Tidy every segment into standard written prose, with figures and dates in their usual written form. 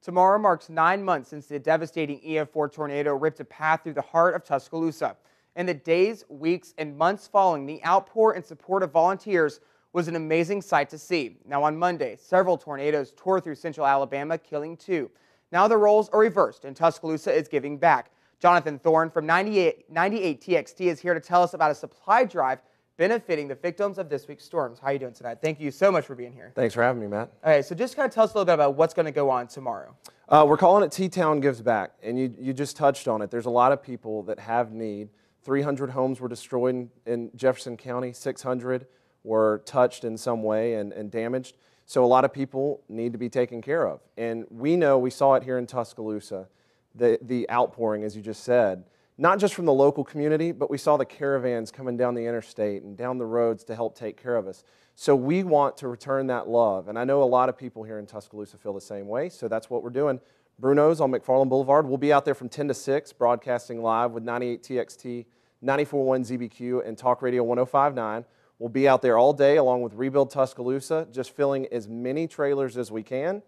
Tomorrow marks 9 months since the devastating EF4 tornado ripped a path through the heart of Tuscaloosa. And the days, weeks, and months following, the outpour in support of volunteers was an amazing sight to see. Now on Monday, several tornadoes tore through central Alabama, killing 2. Now the roles are reversed, and Tuscaloosa is giving back. Jonathan Thorne from 98 TXT is here to tell us about a supply drive benefiting the victims of this week's storms. How are you doing tonight? Thank you so much for being here. Thanks for having me, Matt. Okay, so just kind of tell us a little bit about what's going to go on tomorrow. We're calling it T-Town Gives Back, and you just touched on it. There's a lot of people that have need. 300 homes were destroyed in Jefferson County. 600 were touched in some way and damaged. So a lot of people need to be taken care of. And we know, we saw it here in Tuscaloosa, the outpouring, as you just said, not just from the local community, but we saw the caravans coming down the interstate and down the roads to help take care of us. So we want to return that love. And I know a lot of people here in Tuscaloosa feel the same way, so that's what we're doing. Bruno's on McFarland Boulevard. We'll be out there from 10 to 6, broadcasting live with 98 TXT, 94.1 ZBQ, and Talk Radio 105.9. We'll be out there all day along with Rebuild Tuscaloosa, just filling as many trailers as we can.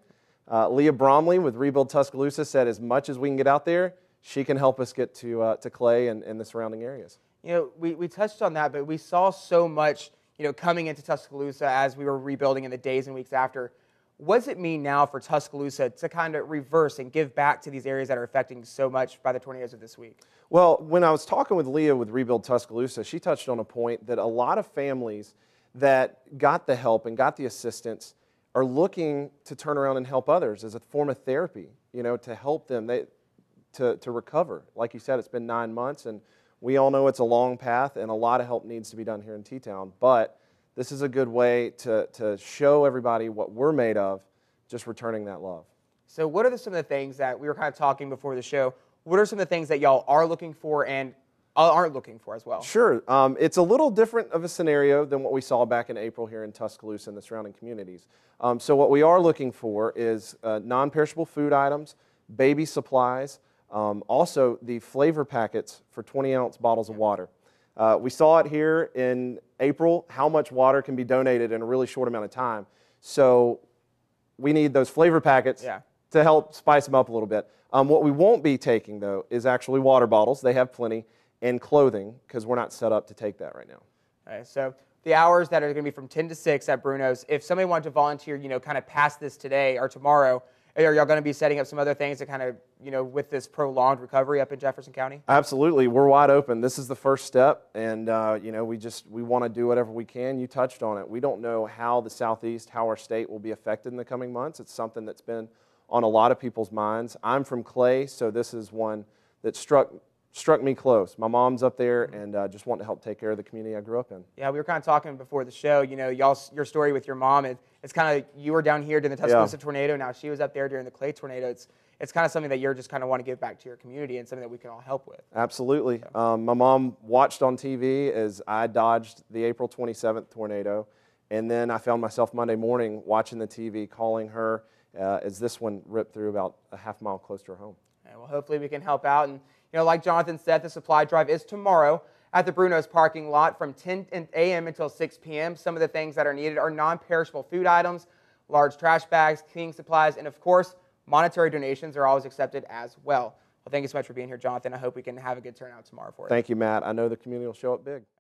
Leah Bromley with Rebuild Tuscaloosa said as much as we can get out there, she can help us get to Clay and the surrounding areas. You know, we touched on that, but we saw so much, coming into Tuscaloosa as we were rebuilding in the days and weeks after. What does it mean now for Tuscaloosa to kind of reverse and give back to these areas that are affecting so much by the tornadoes of this week? Well, when I was talking with Leah with Rebuild Tuscaloosa, she touched on a point that a lot of families that got the help and got the assistance are looking to turn around and help others as a form of therapy, to help them to recover. Like you said, it's been 9 months, and we all know it's a long path, and a lot of help needs to be done here in T-Town. But this is a good way to show everybody what we're made of, just returning that love. So what are some of the things that we were kind of talking before the show? What are some of the things that y'all are looking for and aren't looking for as well? Sure. It's a little different of a scenario than what we saw back in April here in Tuscaloosa and the surrounding communities. So what we are looking for is non-perishable food items, baby supplies, also the flavor packets for 20-ounce bottles of water. We saw it here in April, how much water can be donated in a really short amount of time. So we need those flavor packets to help spice them up a little bit. What we won't be taking, though, is actually water bottles. They have plenty, and clothing, because we're not set up to take that right now. All right, so the hours that are going to be from 10 to 6 at Bruno's, if somebody wanted to volunteer, kind of past this today or tomorrow, are y'all going to be setting up some other things to kind of, with this prolonged recovery up in Jefferson County? Absolutely. We're wide open. This is the first step, and, we want to do whatever we can. You touched on it. We don't know how the Southeast, how our state will be affected in the coming months. It's something that's been on a lot of people's minds. I'm from Clay, so this is one that struck me close. My mom's up there, and just want to help take care of the community I grew up in. Yeah, we were kind of talking before the show, your story with your mom, it's kind of, you were down here during the Tuscaloosa tornado, now she was up there during the Clay tornado. It's kind of something that you're just kind of want to give back to your community and something that we can all help with. Absolutely. So. My mom watched on TV as I dodged the April 27th tornado, and then I found myself Monday morning watching the TV, calling her as this one ripped through about a half-mile close to her home. And well, hopefully we can help out. And like Jonathan said, the supply drive is tomorrow at the Bruno's parking lot from 10 a.m. until 6 p.m. Some of the things that are needed are non-perishable food items, large trash bags, cleaning supplies, and of course, monetary donations are always accepted as well. Well, thank you so much for being here, Jonathan. I hope we can have a good turnout tomorrow for you. Thank you, Matt. I know the community will show up big.